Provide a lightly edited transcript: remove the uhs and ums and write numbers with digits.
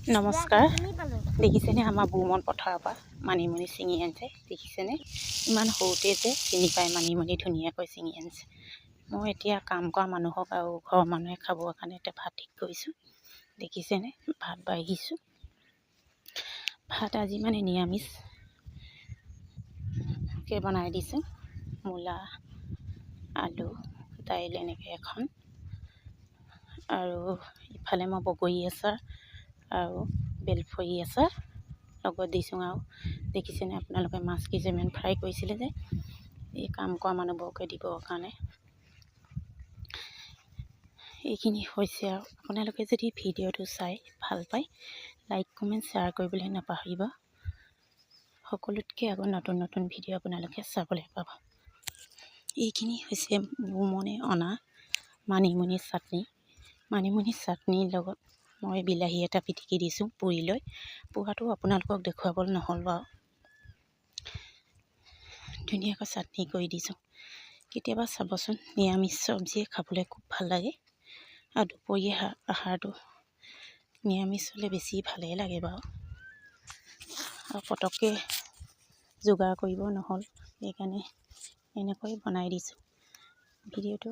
নমস্কাৰ। দেখিছেনে আমাৰ বুমন পথাৰৰ পৰা মানিমুনি ছিঙি আনিছে। দেখিছেনে ইমান সৰুতে যে চিনি পাই মানিমুনি ধুনীয়াকৈ ছিঙি আনিছে। মই এতিয়া কাম কৰা মানুহক আৰু ঘৰৰ মানুহে খাবৰ কাৰণে এতিয়া ভাত ঠিক কৰিছোঁ। দেখিছেনে ভাত বাঢ়িছোঁ। ভাত আজি মানে নিৰামিষকৈ বনাই দিছোঁ। মূলা আলু দাইল এনেকৈ এখন, আৰু ইফালে মই বগৰী আচাৰ আৰু বেলফৰি আচাৰ লগত দিছোঁ। আৰু দেখিছেনে আপোনালোকে মাছ কেইটামান ফ্ৰাই কৰিছিলে যে এই কাম কৰা মানুহবোৰকে দিবৰ কাৰণে। এইখিনি হৈছে। আৰু আপোনালোকে যদি ভিডিঅ'টো চাই ভাল পায় লাইক কমেণ্ট শ্বেয়াৰ কৰিবলৈ নাপাহৰিব। সকলোতকৈ আগত নতুন নতুন ভিডিঅ' আপোনালোকে চাবলৈ পাব। এইখিনি হৈছে বুমনে অনা মানিমুনি চাটনি। মানিমুনি চাটনিৰ লগত মই বিলাহী এটা পিটিকি দিছোঁ পুৰি লৈ। পোহাটো আপোনালোকক দেখুৱাবলৈ নহ'ল বাৰু, ধুনীয়াকৈ চাটনি কৰি দিছোঁ। কেতিয়াবা চাবচোন নিৰামিষ চব্জিয়ে খাবলৈ খুব ভাল লাগে। আৰু দুপৰীয়া আহাৰটো নিৰামিষ হ'লে বেছি ভালেই লাগে বাৰু। আৰু পটককৈ যোগাৰ কৰিব নহ'ল, সেইকাৰণে এনেকৈ বনাই দিছোঁ। ভিডিঅ'টো